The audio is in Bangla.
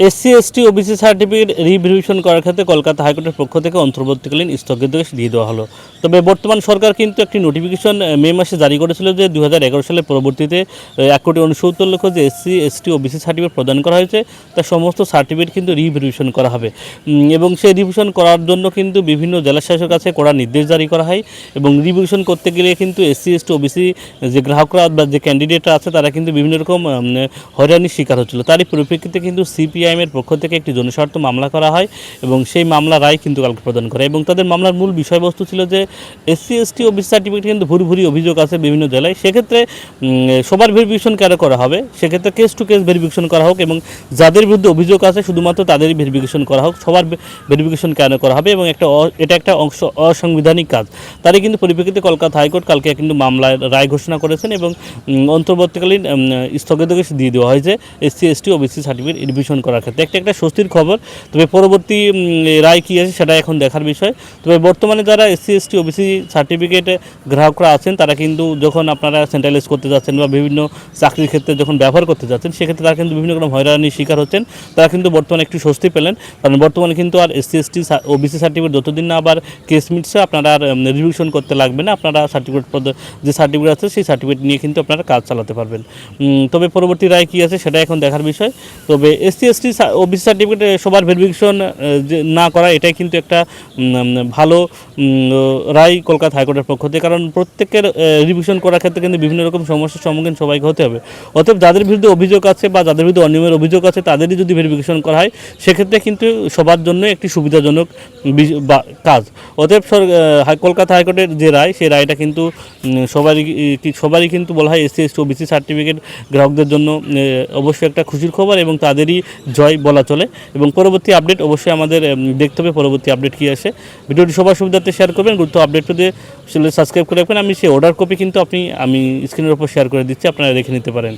SC ST OBC certificate revaluation করার ক্ষেত্রে কলকাতা হাইকোর্টের পক্ষ থেকে অন্তর্বর্তীকালীন স্থগিতাদেশ দিয়ে দেওয়া হলো। তবে বর্তমান সরকার কিন্তু একটি নোটিফিকেশন মে মাসে জারি করেছিল যে 2011 সালের পরবর্তীতে 1,69,00,000 যে এসসি এসটি ওবিসি সার্টিফিকেট প্রদান করা হয়েছে তার সমস্ত সার্টিফিকেট কিন্তু রিভ্যালুয়েশন করা হবে এবং সেই রিভিশন করার জন্য কিন্তু বিভিন্ন জেলা শাসকের কাছে কড়া নির্দেশ জারি করা হয় এবং রিভিশন করতে গেলে কিন্তু এসসি এসটি ওবিসি যে গ্রাহকরা বা যে ক্যান্ডিডেটরা আছে তারা কিন্তু বিভিন্ন রকম হয়রানির শিকার হচ্ছিল। তারই পরিপ্রেক্ষিতে কিন্তু সিপিআইএমের পক্ষ থেকে একটি জনস্বার্থ মামলা করা হয় এবং সেই মামলা রায় কিন্তু কালকে প্রদান করে এবং তাদের মামলার মূল বিষয়বস্তু ছিল যে এসসি এসটি ওবিসি সার্টিফিকেট কিন্তু ভুরি ভুরি অভিযোগ আছে বিভিন্ন জেলায়, সেক্ষেত্রে সবার ভেরিফিকেশন কেন করা হবে, সেক্ষেত্রে কেস টু কেস ভেরিফিকেশন করা হোক এবং যাদের বিরুদ্ধে অভিযোগ আছে শুধুমাত্র তাদেরই ভেরিফিকেশন করা হোক, সবার ভেরিফিকেশন কেন করা হবে এবং এটা একটা অসাংবিধানিক কাজ। তারই কিন্তু পরিপ্রেক্ষিতে কলকাতা হাইকোর্ট কালকে কিন্তু মামলায় রায় ঘোষণা করেছেন এবং অন্তর্বর্তীকালীন স্থগিতাদেশ দিয়ে দেওয়া হয়েছে SC ST OBC certificate revision করার ক্ষেত্রে। একটা স্বস্তির খবর। তবে পরবর্তী রায় কী আছে সেটা এখন দেখার বিষয়। তবে বর্তমানে যারা এসসি এসটি ওবিসি সার্টিফিকেট গ্রাহকরা আছেন তারা কিন্তু যখন আপনারা সেন্ট্রালাইজ করতে যাচ্ছেন বা বিভিন্ন চাকরির ক্ষেত্রে যখন ব্যবহার করতে যাচ্ছেন সেক্ষেত্রে তারা কিন্তু বিভিন্ন রকম হয়রানির শিকার হচ্ছেন। তারা কিন্তু বর্তমানে একটু স্বস্তি পেলেন, কারণ বর্তমানে কিন্তু আর এসসি এসটি ওবিসি সার্টিফিকেট যতদিন না আবার কেস মিটছে আপনারা আর রিভিশন করতে লাগবে না, আপনারা সার্টিফিকেট যে সার্টিফিকেট আছে সেই সার্টিফিকেট নিয়ে কিন্তু আপনারা কাজ চালাতে পারবেন। তবে পরবর্তী রায় কী আছে সেটা এখন দেখার বিষয়। তবে এসসি এসটি ওবিসি সার্টিফিকেট সবার ভেরিফিকেশন না করা এটাই কিন্তু একটা ভালো রায় কলকাতা হাইকোর্টের পক্ষ থেকে, কারণ প্রত্যেকের রিভিশন করার ক্ষেত্রে কিন্তু বিভিন্ন রকম সমস্যার সম্মুখীন সবাইকে হতে হবে। অতএব যাদের বিরুদ্ধে অভিযোগ আছে বা যাদের বিরুদ্ধে অনিয়মের অভিযোগ আছে তাদেরই যদি ভেরিফিকেশন করা হয় সেক্ষেত্রে কিন্তু সবার জন্য একটি সুবিধাজনক কাজ। অতএব কলকাতা হাইকোর্টের যে রায় সেই রায়টা কিন্তু সবারই কিন্তু বলা হয় এসসি এসটি ওবিসি সার্টিফিকেট গ্রাহকদের জন্য অবশ্যই একটা খুশির খবর এবং তাদেরই জয় বলা চলে। এবং পরবর্তী আপডেট অবশ্যই আমাদের দেখতে হবে পরবর্তী আপডেট কী আসে। ভিডিওটি সবার সুবিধার্থে শেয়ার করবেন, গুরুত্ব আপডেট দিয়ে সাবস্ক্রাইব করে রাখবেন। আমি সেই অর্ডার কপি কিন্তু আমি স্ক্রিনের উপর শেয়ার করে দিচ্ছি, আপনারা রেখে নিতে পারেন।